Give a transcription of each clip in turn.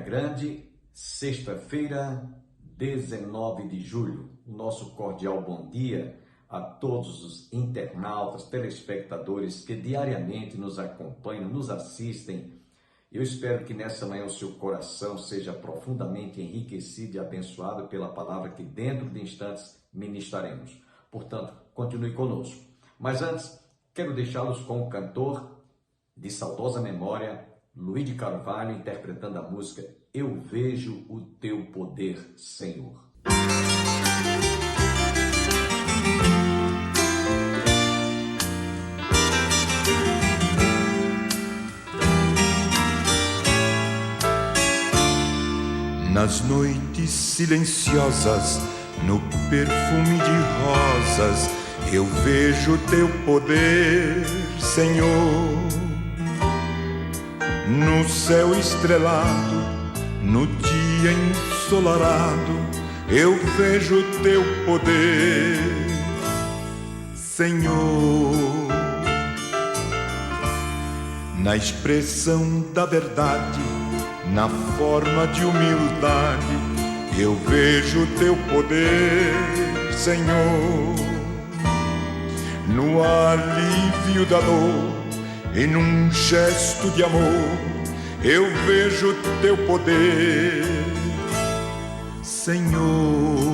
Grande, sexta-feira, 19 de julho. Nosso cordial bom dia a todos os internautas, telespectadores que diariamente nos acompanham, nos assistem. Eu espero que nessa manhã o seu coração seja profundamente enriquecido e abençoado pela palavra que dentro de instantes ministraremos. Portanto, continue conosco. Mas antes, quero deixá-los com o cantor de saudosa memória, Luiz de Carvalho, interpretando a música Eu Vejo o Teu Poder, Senhor. Nas noites silenciosas, no perfume de rosas, eu vejo teu poder, Senhor. No céu estrelado, no dia ensolarado, eu vejo teu poder, Senhor. Na expressão da verdade, na forma de humildade, eu vejo teu poder, Senhor. No alívio da dor e num gesto de amor, eu vejo teu poder, Senhor.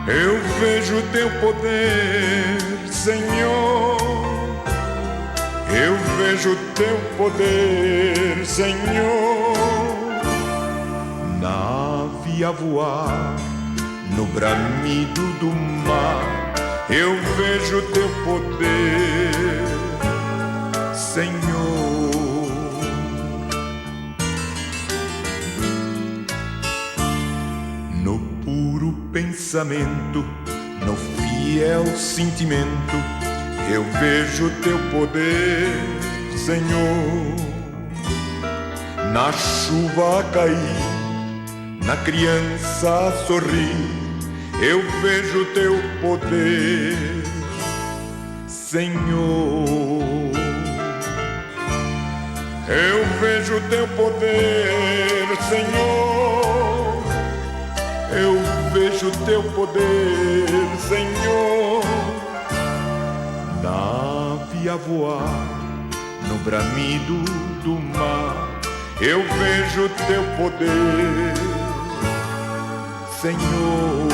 Eu vejo teu poder, Senhor. Eu vejo teu poder, Senhor. Na ave a voar, no bramido do mar, eu vejo teu poder, Senhor. No puro pensamento, no fiel sentimento, eu vejo teu poder, Senhor. Na chuva a cair, na criança a sorrir, eu vejo teu poder, Senhor. Eu vejo teu poder, Senhor. Eu vejo teu poder, Senhor. Na ave a voar, no bramido do mar, eu vejo teu poder, Senhor.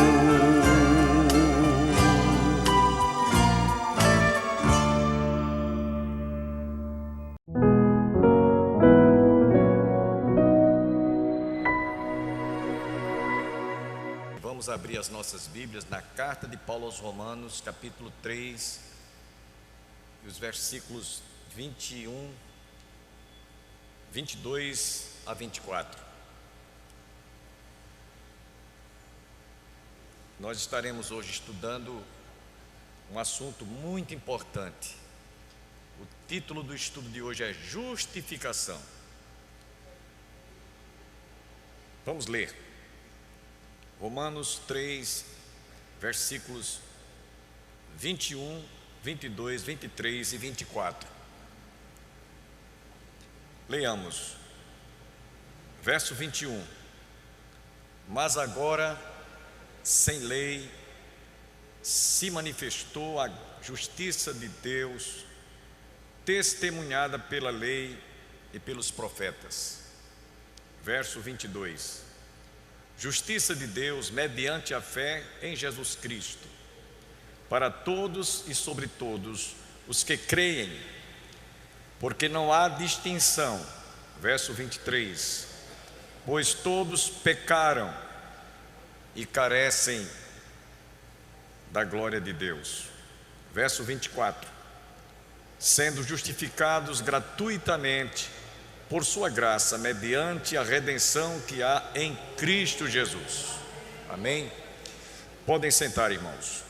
Vamos abrir as nossas Bíblias na carta de Paulo aos Romanos, capítulo 3, e os versículos 21, 22 a 24. Nós estaremos hoje estudando um assunto muito importante. O título do estudo de hoje é Justificação. Vamos ler. Romanos 3, versículos 21, 22, 23 e 24. Leamos. Verso 21. Mas agora, sem lei, se manifestou a justiça de Deus, testemunhada pela lei e pelos profetas. Verso 22. Justiça de Deus mediante a fé em Jesus Cristo, para todos e sobre todos os que creem, porque não há distinção. Verso 23. Pois todos pecaram e carecem da glória de Deus. Verso 24. Sendo justificados gratuitamente por sua graça, mediante a redenção que há em Cristo Jesus. Amém? Podem sentar, irmãos.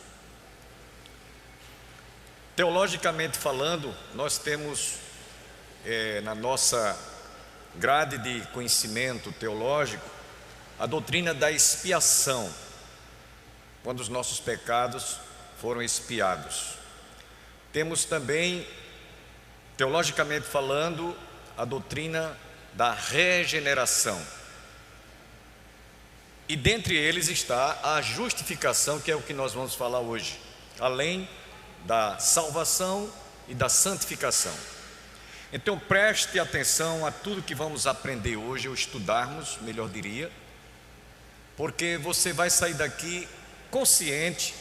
Teologicamente falando, nós temos na nossa grade de conhecimento teológico a doutrina da expiação, quando os nossos pecados foram expiados. Temos também, teologicamente falando, a doutrina da regeneração. E dentre eles está a justificação, que é o que nós vamos falar hoje, além da salvação e da santificação. Então preste atenção a tudo que vamos aprender hoje, ou estudarmos, melhor diria, porque você vai sair daqui consciente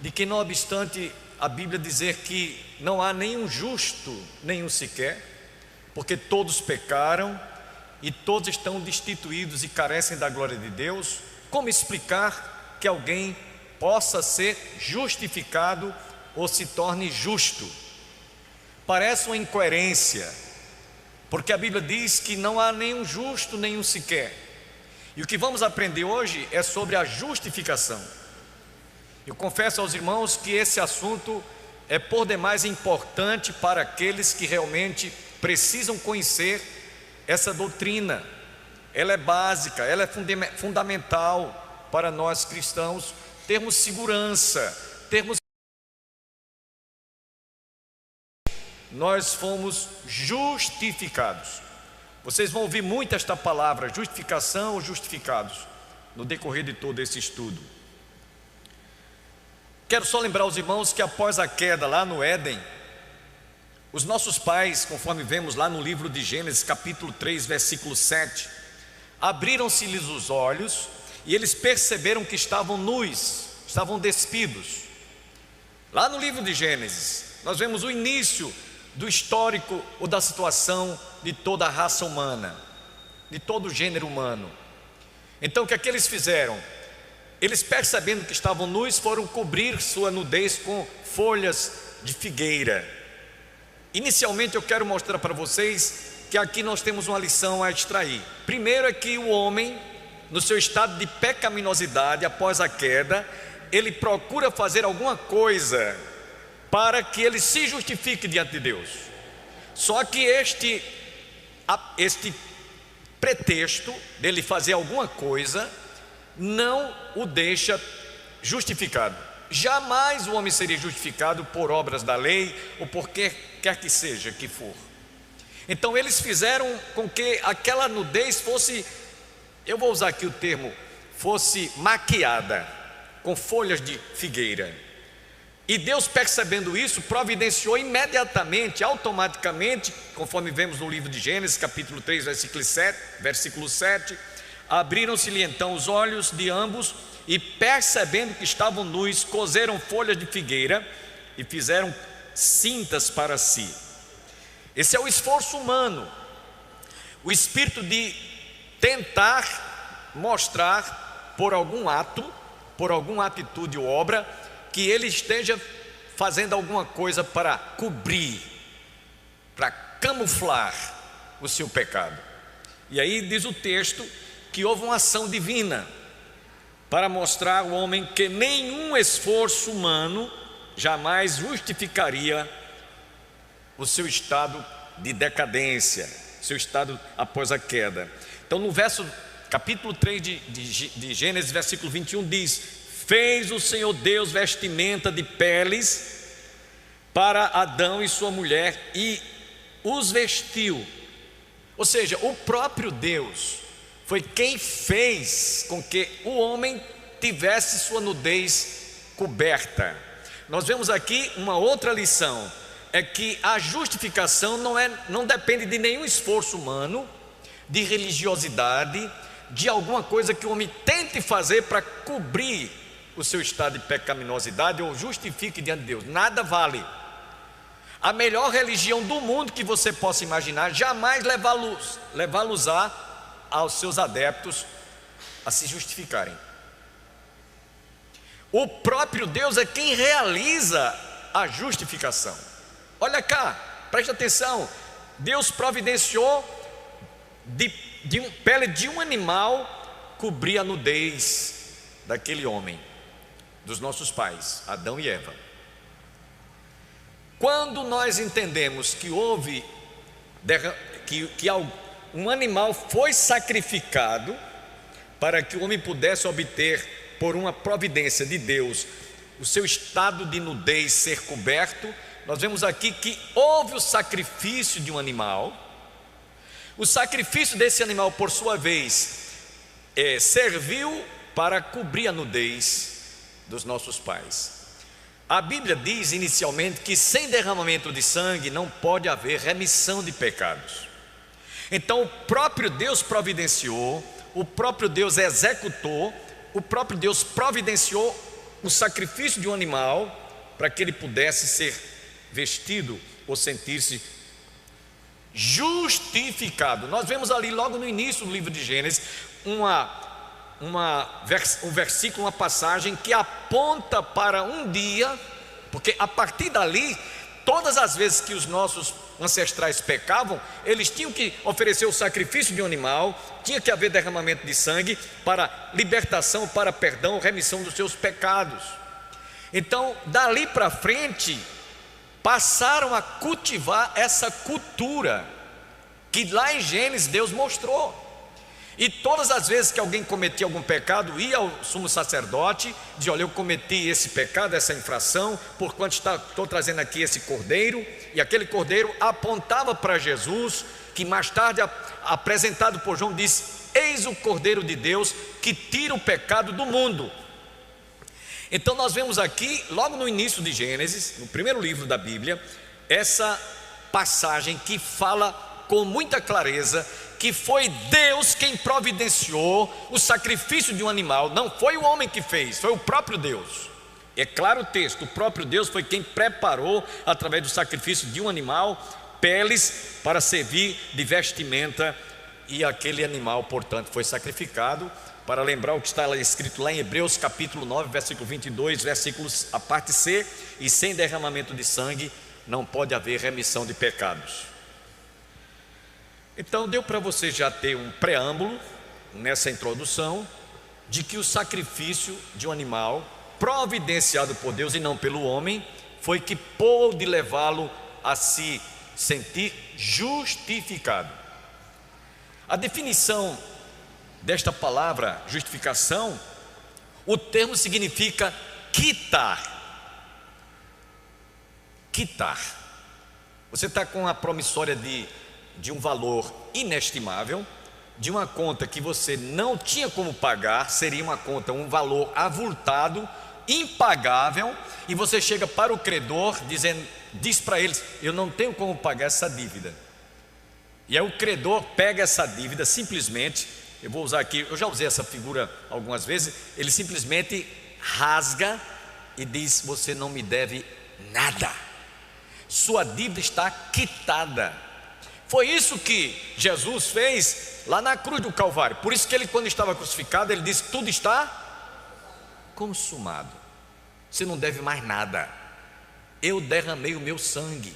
de que, não obstante a Bíblia dizer que não há nenhum justo, nenhum sequer, porque todos pecaram e todos estão destituídos e carecem da glória de Deus, como explicar que alguém possa ser justificado ou se torne justo? Parece uma incoerência, porque a Bíblia diz que não há nenhum justo, nenhum sequer. E o que vamos aprender hoje é sobre a justificação. Eu confesso aos irmãos que esse assunto é por demais importante para aqueles que realmente precisam conhecer essa doutrina. Ela é básica, ela é fundamental para nós cristãos termos segurança, nós fomos justificados. Vocês vão ouvir muito esta palavra, justificação ou justificados, no decorrer de todo esse estudo. Quero só lembrar aos irmãos que após a queda lá no Éden, os nossos pais, conforme vemos lá no livro de Gênesis capítulo 3, versículo 7, abriram-se-lhes os olhos e eles perceberam que estavam nus, estavam despidos. Lá no livro de Gênesis, nós vemos o início do histórico ou da situação de toda a raça humana, de todo o gênero humano. Então o que é que eles fizeram? Eles, percebendo que estavam nus, foram cobrir sua nudez com folhas de figueira. Inicialmente eu quero mostrar para vocês que aqui nós temos uma lição a extrair. Primeiro é que o homem, no seu estado de pecaminosidade após a queda, ele procura fazer alguma coisa para que ele se justifique diante de Deus. Só que este pretexto dele fazer alguma coisa não o deixa justificado. Jamais o homem seria justificado por obras da lei ou por quer que seja que for. Então eles fizeram com que aquela nudez fosse, eu vou usar aqui o termo, fosse maquiada com folhas de figueira. E Deus, percebendo isso, providenciou imediatamente, automaticamente, conforme vemos no livro de Gênesis capítulo 3, versículo 7, abriram-se-lhe então os olhos de ambos e, percebendo que estavam nus, coseram folhas de figueira e fizeram cintas para si. Esse é o esforço humano, o espírito de tentar mostrar por algum ato, por alguma atitude ou obra, que ele esteja fazendo alguma coisa para cobrir, para camuflar o seu pecado. E aí diz o texto que houve uma ação divina para mostrar ao homem que nenhum esforço humano jamais justificaria o seu estado de decadência, seu estado após a queda. Então no capítulo 3 de Gênesis, versículo 21 diz: fez o Senhor Deus vestimenta de peles para Adão e sua mulher e os vestiu. Ou seja, o próprio Deus foi quem fez com que o homem tivesse sua nudez coberta. Nós vemos aqui uma outra lição, é que a justificação não depende de nenhum esforço humano, de religiosidade, de alguma coisa que o homem tente fazer para cobrir o seu estado de pecaminosidade ou justifique diante de Deus. Nada vale. A melhor religião do mundo que você possa imaginar jamais levá-los aos seus adeptos a se justificarem. O próprio Deus é quem realiza a justificação. Olha cá, preste atenção. Deus providenciou de pele de um animal cobrir a nudez daquele homem, dos nossos pais, Adão e Eva. Quando nós entendemos que houve um animal foi sacrificado para que o homem pudesse obter, por uma providência de Deus, o seu estado de nudez ser coberto, nós vemos aqui que houve o sacrifício de um animal, O sacrifício desse animal, por sua vez, serviu para cobrir a nudez dos nossos pais. A Bíblia diz inicialmente que sem derramamento de sangue não pode haver remissão de pecados. Então o próprio Deus providenciou, o próprio Deus executou, o próprio Deus providenciou o sacrifício de um animal para que ele pudesse ser vestido ou sentir-se justificado. Nós vemos ali logo no início do livro de Gênesis um versículo, uma passagem que aponta para um dia, porque a partir dali, todas as vezes que os nossos ancestrais pecavam, eles tinham que oferecer o sacrifício de um animal, tinha que haver derramamento de sangue para libertação, para perdão, remissão dos seus pecados. Então, dali para frente, passaram a cultivar essa cultura que lá em Gênesis Deus mostrou. E todas as vezes que alguém cometia algum pecado, ia ao sumo sacerdote, dizia: olha, eu cometi esse pecado, essa infração, porquanto estou trazendo aqui esse cordeiro. E aquele cordeiro apontava para Jesus, que mais tarde, apresentado por João, disse: eis o cordeiro de Deus que tira o pecado do mundo. Então nós vemos aqui, logo no início de Gênesis, no primeiro livro da Bíblia, essa passagem que fala com muita clareza que foi Deus quem providenciou o sacrifício de um animal. Não foi o homem que fez, foi o próprio Deus. É claro o texto, o próprio Deus foi quem preparou, através do sacrifício de um animal, peles para servir de vestimenta, e aquele animal, portanto, foi sacrificado, para lembrar o que está escrito lá em Hebreus capítulo 9, versículo 22, versículos a parte C: e sem derramamento de sangue não pode haver remissão de pecados. Então deu para você já ter um preâmbulo nessa introdução de que o sacrifício de um animal, providenciado por Deus e não pelo homem, foi que pôde levá-lo a se sentir justificado. A definição desta palavra justificação, o termo significa quitar. Quitar. Você está com a promissória de um valor inestimável, de uma conta que você não tinha como pagar, seria uma conta, um valor avultado, impagável, e você chega para o credor diz para eles: eu não tenho como pagar essa dívida. E aí o credor pega essa dívida, simplesmente, eu vou usar aqui, eu já usei essa figura algumas vezes, ele simplesmente rasga e diz: você não me deve nada, sua dívida está quitada. Foi isso que Jesus fez lá na cruz do Calvário. Por isso que ele, quando estava crucificado, ele disse: tudo está consumado, você não deve mais nada, eu derramei o meu sangue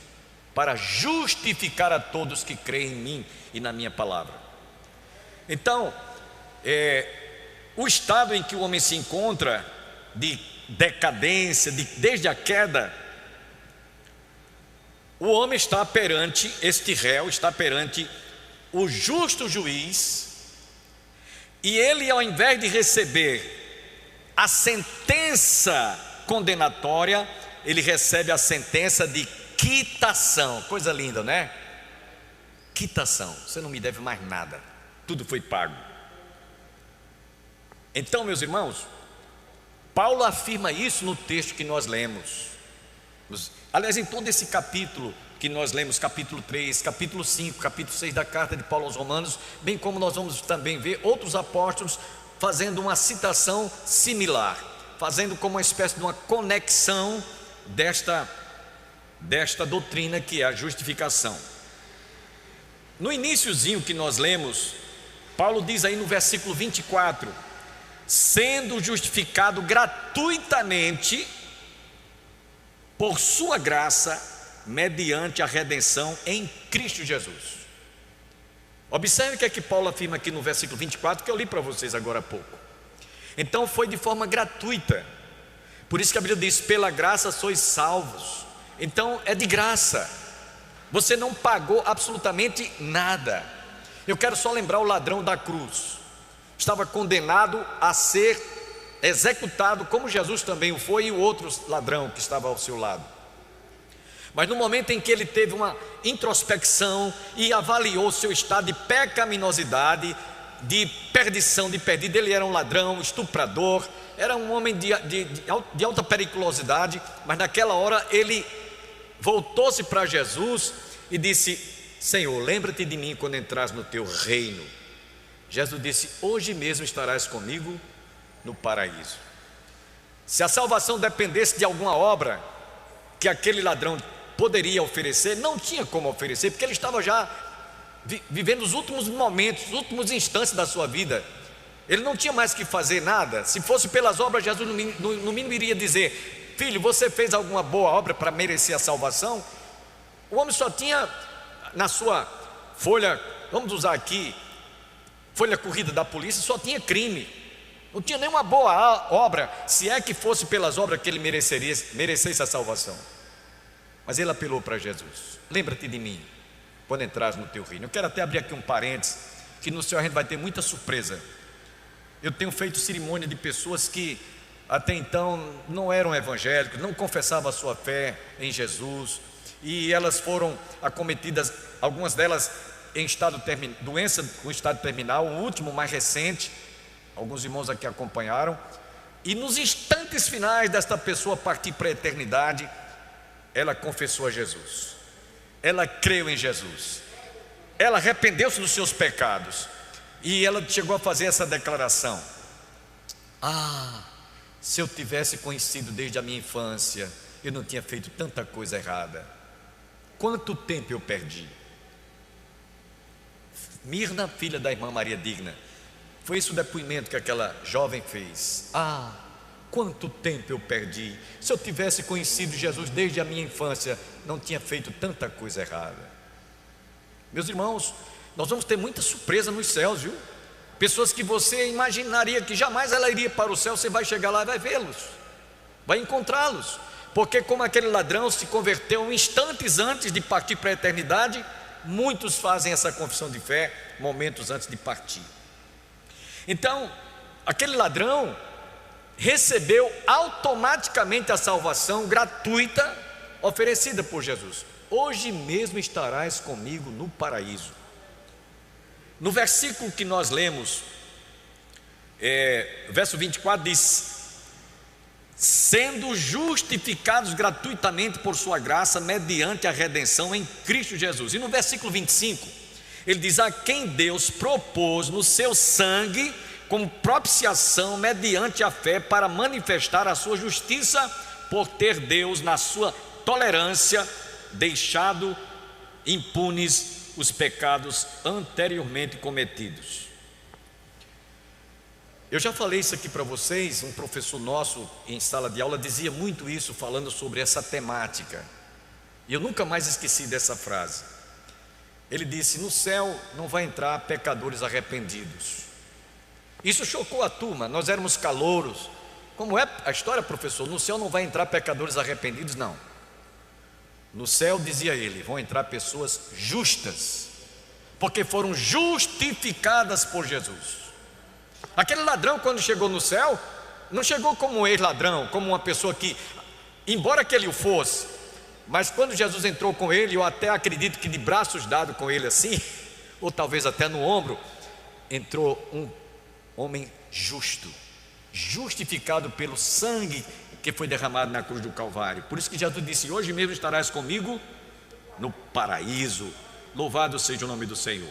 para justificar a todos que creem em mim e na minha palavra. Então, o estado em que o homem se encontra, de decadência, desde a queda, o homem está perante este réu, está perante o justo juiz, e ele, ao invés de receber a sentença condenatória, ele recebe a sentença de quitação. Coisa linda, né? Quitação, você não me deve mais nada, tudo foi pago. Então, meus irmãos, Paulo afirma isso no texto que nós lemos. Aliás, em todo esse capítulo que nós lemos, capítulo 3, capítulo 5, capítulo 6 da carta de Paulo aos Romanos, bem como nós vamos também ver outros apóstolos fazendo uma citação similar, fazendo como uma espécie de uma conexão desta doutrina que é a justificação. No iniciozinho que nós lemos, Paulo diz aí no versículo 24: sendo justificado gratuitamente por sua graça, mediante a redenção em Cristo Jesus. Observe o que é que Paulo afirma aqui no versículo 24, que eu li para vocês agora há pouco. Então foi de forma gratuita, por isso que a Bíblia diz: pela graça sois salvos. Então é de graça, você não pagou absolutamente nada. Eu quero só lembrar o ladrão da cruz, estava condenado a ser executado, como Jesus também o foi, e o outro ladrão que estava ao seu lado. Mas no momento em que ele teve uma introspecção e avaliou seu estado de pecaminosidade, de perdição, de perdido, ele era um ladrão, estuprador, era um homem de alta periculosidade, mas naquela hora ele voltou-se para Jesus e disse: Senhor, lembra-te de mim quando entras no teu reino. Jesus disse: hoje mesmo estarás comigo no paraíso. Se a salvação dependesse de alguma obra que aquele ladrão poderia oferecer, não tinha como oferecer, porque ele estava já vivendo os últimos momentos, os últimos instantes da sua vida. Ele não tinha mais que fazer nada. Se fosse pelas obras, Jesus no mínimo iria dizer: filho, você fez alguma boa obra para merecer a salvação? O homem só tinha na sua folha, vamos usar aqui, folha corrida da polícia, só tinha crime. Não tinha nenhuma boa obra, se é que fosse pelas obras que ele merecesse a salvação. Mas ele apelou para Jesus: lembra-te de mim quando entras no teu reino. Eu quero até abrir aqui um parênteses, que no céu a gente vai ter muita surpresa. Eu tenho feito cerimônia de pessoas que até então não eram evangélicos, não confessavam a sua fé em Jesus, e elas foram acometidas, algumas delas em doença com estado terminal, o último mais recente, alguns irmãos aqui acompanharam, e nos instantes finais desta pessoa partir para a eternidade, ela confessou a Jesus, ela creu em Jesus, ela arrependeu-se dos seus pecados, e ela chegou a fazer essa declaração: se eu tivesse conhecido desde a minha infância, eu não tinha feito tanta coisa errada. Quanto tempo eu perdi? Mirna, filha da irmã Maria Digna, foi esse o depoimento que aquela jovem fez. Quanto tempo eu perdi? Se eu tivesse conhecido Jesus desde a minha infância, não tinha feito tanta coisa errada. Meus irmãos, nós vamos ter muita surpresa nos céus, viu? Pessoas que você imaginaria que jamais ela iria para o céu, você vai chegar lá e vai vê-los, vai encontrá-los, porque como aquele ladrão se converteu instantes antes de partir para a eternidade, muitos fazem essa confissão de fé momentos antes de partir. Então, aquele ladrão recebeu automaticamente a salvação gratuita oferecida por Jesus: hoje mesmo estarás comigo no paraíso. No versículo que nós lemos, verso 24 diz: sendo justificados gratuitamente por sua graça, mediante a redenção em Cristo Jesus. E no versículo 25, ele diz: a quem Deus propôs no seu sangue como propiciação mediante a fé, para manifestar a sua justiça, por ter Deus na sua tolerância deixado impunes os pecados anteriormente cometidos. Eu já falei isso aqui para vocês. Um professor nosso em sala de aula dizia muito isso, falando sobre essa temática, e eu nunca mais esqueci dessa frase. Ele disse: no céu não vai entrar pecadores arrependidos. Isso chocou a turma, nós éramos calouros. Como é a história, professor? No céu não vai entrar pecadores arrependidos? Não. No céu, dizia ele, vão entrar pessoas justas, porque foram justificadas por Jesus. Aquele ladrão, quando chegou no céu, não chegou como um ex-ladrão, como uma pessoa que, embora que ele o fosse, mas quando Jesus entrou com ele, eu até acredito que de braços dados com ele assim, ou talvez até no ombro, entrou um homem justo, justificado pelo sangue que foi derramado na cruz do Calvário. Por isso que Jesus disse: hoje mesmo estarás comigo no paraíso. Louvado seja o nome do Senhor.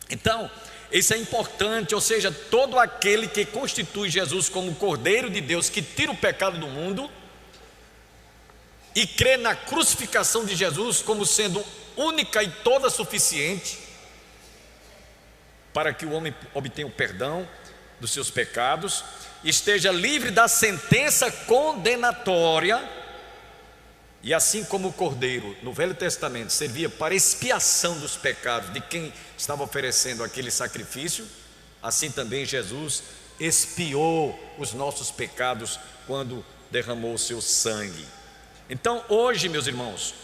Então, isso é importante, ou seja, todo aquele que constitui Jesus como o Cordeiro de Deus que tira o pecado do mundo e crê na crucificação de Jesus como sendo única e toda suficiente para que o homem obtenha o perdão dos seus pecados, esteja livre da sentença condenatória, e assim como o Cordeiro no Velho Testamento servia para expiação dos pecados de quem estava oferecendo aquele sacrifício, assim também Jesus expiou os nossos pecados quando derramou o seu sangue. Então hoje, meus irmãos,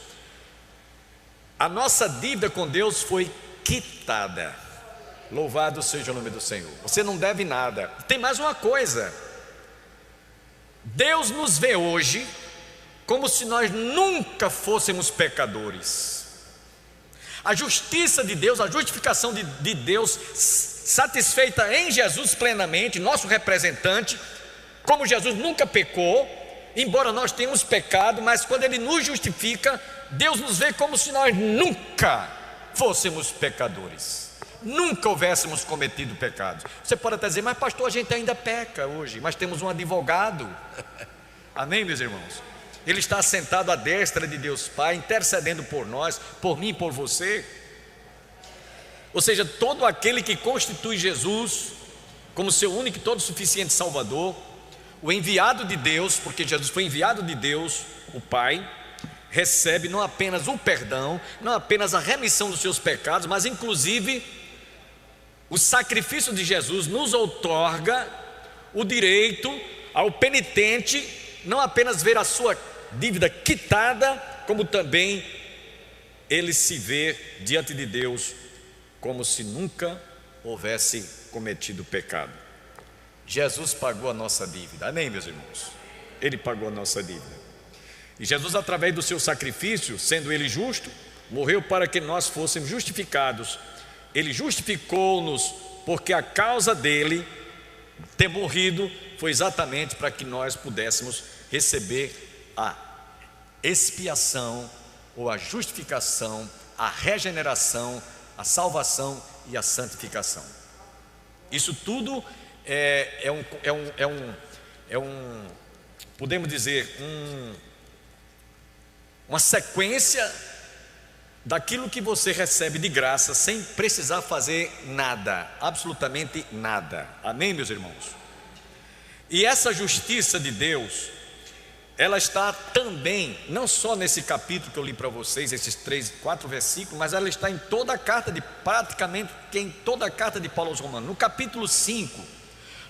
a nossa dívida com Deus foi quitada. Louvado seja o nome do Senhor. Você não deve nada. Tem mais uma coisa: Deus nos vê hoje como se nós nunca fôssemos pecadores. A justiça de Deus, a justificação de Deus, satisfeita em Jesus plenamente, nosso representante, como Jesus nunca pecou, embora nós tenhamos pecado, mas quando Ele nos justifica, Deus nos vê como se nós nunca fôssemos pecadores, nunca houvéssemos cometido pecados. Você pode até dizer, mas pastor, a gente ainda peca hoje, mas temos um advogado. Amém, meus irmãos? Ele está sentado à destra de Deus Pai, intercedendo por nós, por mim e por você. Ou seja, todo aquele que constitui Jesus como seu único e todo suficiente Salvador, o enviado de Deus, porque Jesus foi enviado de Deus, o Pai, recebe não apenas o perdão, não apenas a remissão dos seus pecados, mas inclusive o sacrifício de Jesus nos outorga o direito ao penitente não apenas ver a sua dívida quitada, como também ele se vê diante de Deus como se nunca houvesse cometido pecado. Jesus pagou a nossa dívida, amém, meus irmãos? Ele pagou a nossa dívida. E Jesus, através do seu sacrifício, sendo Ele justo, morreu para que nós fôssemos justificados. Ele justificou-nos porque a causa dele ter morrido foi exatamente para que nós pudéssemos receber a expiação ou a justificação, a regeneração, a salvação e a santificação. Isso tudo podemos dizer, uma sequência daquilo que você recebe de graça sem precisar fazer nada, absolutamente nada. Amém, meus irmãos? E essa justiça de Deus, ela está também, não só nesse capítulo que eu li para vocês, esses 4 versículos, mas ela está em toda a carta praticamente em toda a carta de Paulo aos Romanos. No capítulo 5,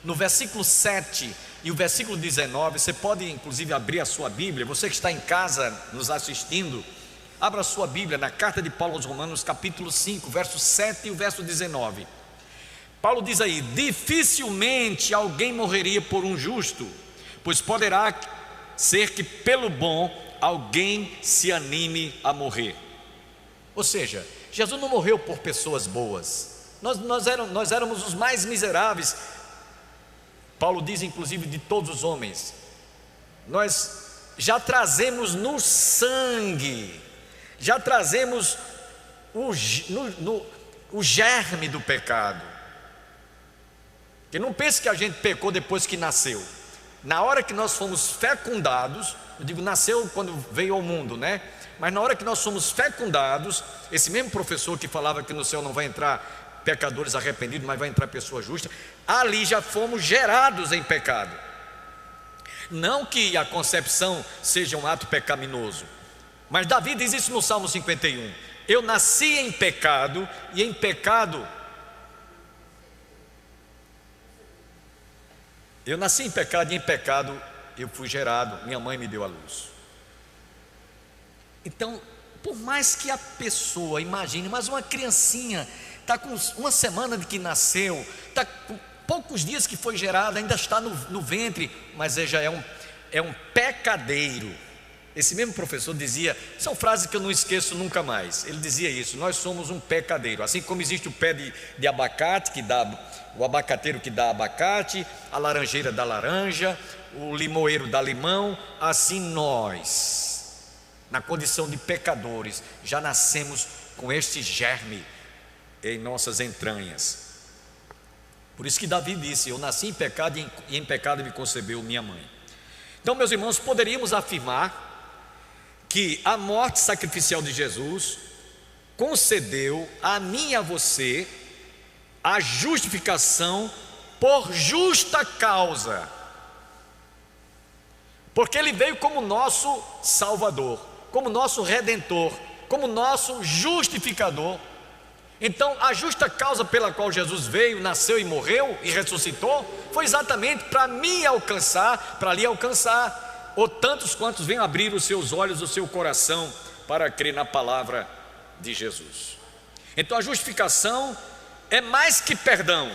no versículo 7 e o versículo 19, você pode inclusive abrir a sua Bíblia, você que está em casa nos assistindo, abra a sua Bíblia na carta de Paulo aos Romanos, capítulo 5, verso 7 e o verso 19. Paulo diz aí: dificilmente alguém morreria por um justo, pois poderá ser que pelo bom alguém se anime a morrer. Ou seja, Jesus não morreu por pessoas boas, nós éramos os mais miseráveis. Paulo diz inclusive de todos os homens, nós já trazemos no sangue, já trazemos o germe do pecado. Que não pense que a gente pecou depois que nasceu. Na hora que nós fomos fecundados, eu digo nasceu quando veio ao mundo, né? Mas na hora que nós somos fecundados, esse mesmo professor que falava que no céu não vai entrar pecadores arrependidos, mas vai entrar pessoas justas, ali já fomos gerados em pecado. Não que a concepção seja um ato pecaminoso, mas Davi diz isso no Salmo 51: eu nasci em pecado, e em pecado eu fui gerado, minha mãe me deu a luz. Então, por mais que a pessoa imagine, mas uma criancinha está com uma semana de que nasceu, está com poucos dias que foi gerada, ainda está no ventre, mas já é um pecadeiro. Esse mesmo professor dizia, são frases que eu não esqueço nunca mais. Ele dizia isso: nós somos um pecadeiro. Assim como existe o pé de abacate, que dá o abacateiro que dá abacate, a laranjeira dá laranja, o limoeiro dá limão, assim nós, na condição de pecadores, já nascemos com este germe em nossas entranhas. Por isso que Davi disse: eu nasci em pecado e em pecado me concebeu minha mãe. Então, meus irmãos, poderíamos afirmar que a morte sacrificial de Jesus concedeu a mim e a você a justificação por justa causa, porque Ele veio como nosso Salvador, como nosso Redentor, como nosso justificador. Então a justa causa pela qual Jesus veio, nasceu e morreu e ressuscitou, foi exatamente para me alcançar, para lhe alcançar, ou tantos quantos venham abrir os seus olhos, o seu coração, para crer na palavra de Jesus. Então a justificação é mais que perdão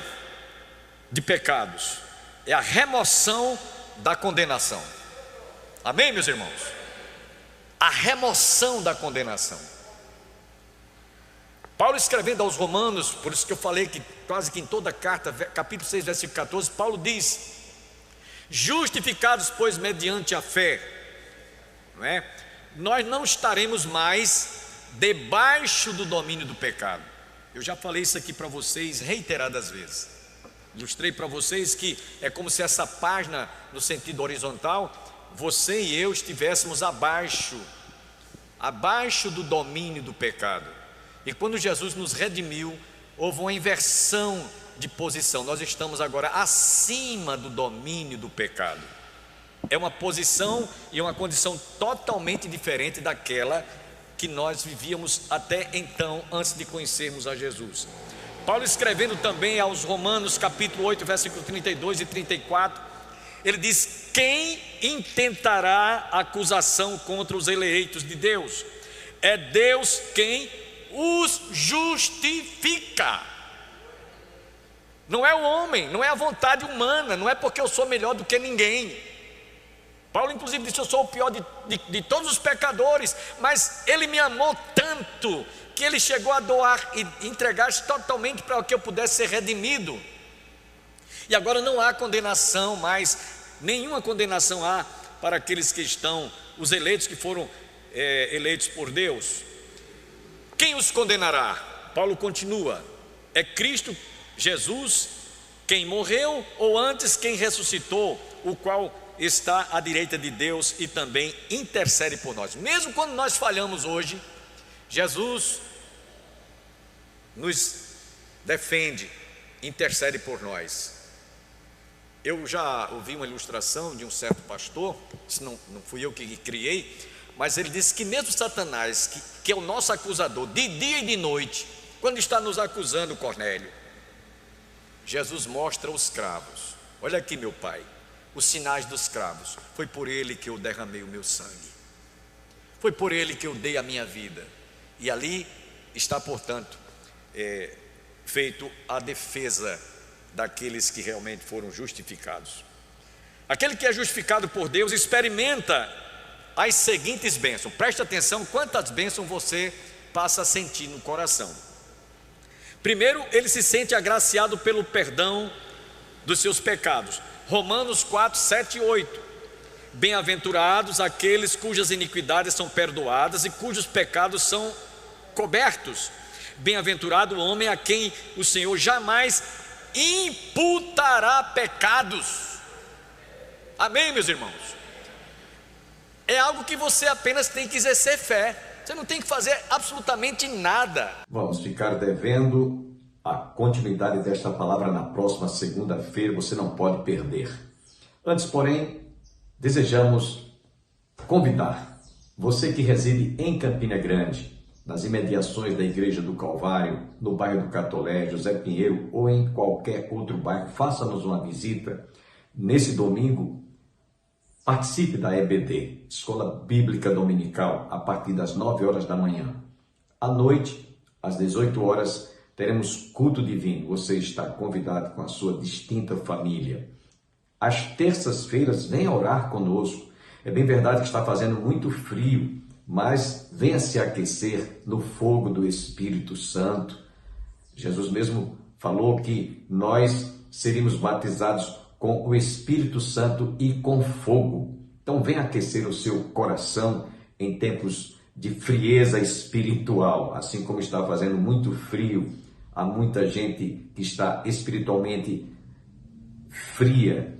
de pecados, é a remoção da condenação. Amém, meus irmãos? a remoção da condenação. Paulo escrevendo aos Romanos, por isso que eu falei que quase que em toda a carta, capítulo 6, versículo 14, Paulo diz: justificados, pois, mediante a fé, não é? Nós não estaremos mais debaixo do domínio do pecado. Eu já falei isso aqui para vocês reiteradas vezes. Ilustrei para vocês que é como se essa página, no sentido horizontal, você e eu estivéssemos abaixo do domínio do pecado. E quando Jesus nos redimiu, houve uma inversão de posição. Nós estamos agora acima do domínio do pecado. É uma posição e uma condição totalmente diferente daquela que nós vivíamos até então, antes de conhecermos a Jesus. Paulo escrevendo também aos Romanos, capítulo 8, versículos 32 e 34, ele diz: quem intentará acusação contra os eleitos de Deus? É Deus quem os justifica. Não é o homem, não é a vontade humana, não é porque eu sou melhor do que ninguém. Paulo inclusive disse: eu sou o pior de todos os pecadores, mas Ele me amou tanto que Ele chegou a doar e entregar-se totalmente para que eu pudesse ser redimido. E agora não há condenação mais, nenhuma condenação há para aqueles que estão, os eleitos que foram eleitos por Deus. Quem os condenará? Paulo continua: é Cristo Jesus quem morreu, ou antes quem ressuscitou, o qual está à direita de Deus e também intercede por nós. Mesmo quando nós falhamos hoje, Jesus nos defende, intercede por nós. Eu já ouvi uma ilustração de um certo pastor, isso não fui eu que criei, mas ele disse que mesmo Satanás, que é o nosso acusador de dia e de noite, quando está nos acusando, Cornélio, Jesus mostra os cravos. Olha aqui, meu pai, os sinais dos cravos. Foi por ele que eu derramei o meu sangue, foi por ele que eu dei a minha vida. E ali está, portanto, feito a defesa daqueles que realmente foram justificados. Aquele que é justificado por Deus experimenta as seguintes bênçãos. Preste atenção quantas bênçãos você passa a sentir no coração. Primeiro, ele se sente agraciado pelo perdão dos seus pecados. Romanos 4, 7 e 8. Bem-aventurados aqueles cujas iniquidades são perdoadas e cujos pecados são cobertos. Bem-aventurado o homem a quem o Senhor jamais imputará pecados. Amém, meus irmãos? É algo que você apenas tem que exercer fé. Você não tem que fazer absolutamente nada. Vamos ficar devendo a continuidade desta palavra na próxima segunda-feira. Você não pode perder. Antes, porém, desejamos convidar você que reside em Campina Grande, nas imediações da Igreja do Calvário, no bairro do Catolé, José Pinheiro ou em qualquer outro bairro, faça-nos uma visita nesse domingo. Participe da EBD, Escola Bíblica Dominical, a partir das 9 horas da manhã. À noite, às 18 horas, teremos culto divino. Você está convidado com a sua distinta família. Às terças-feiras, venha orar conosco. É bem verdade que está fazendo muito frio, mas venha se aquecer no fogo do Espírito Santo. Jesus mesmo falou que nós seríamos batizados com o Espírito Santo e com fogo. Então venha aquecer o seu coração em tempos de frieza espiritual. Assim como está fazendo muito frio, há muita gente que está espiritualmente fria,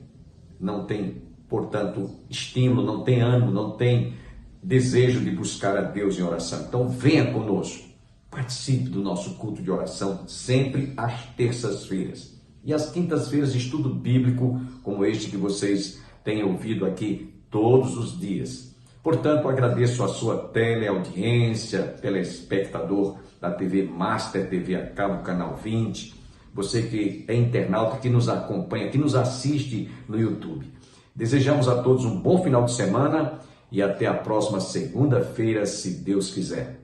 não tem, portanto, estímulo, não tem ânimo, não tem desejo de buscar a Deus em oração. Então venha conosco, participe do nosso culto de oração, sempre às terças-feiras. E às quintas-feiras, estudo bíblico como este que vocês têm ouvido aqui todos os dias. Portanto, agradeço a sua teleaudiência, telespectador da TV Master, TV a cabo, Canal 20, você que é internauta, que nos acompanha, que nos assiste no YouTube. Desejamos a todos um bom final de semana e até a próxima segunda-feira, se Deus quiser.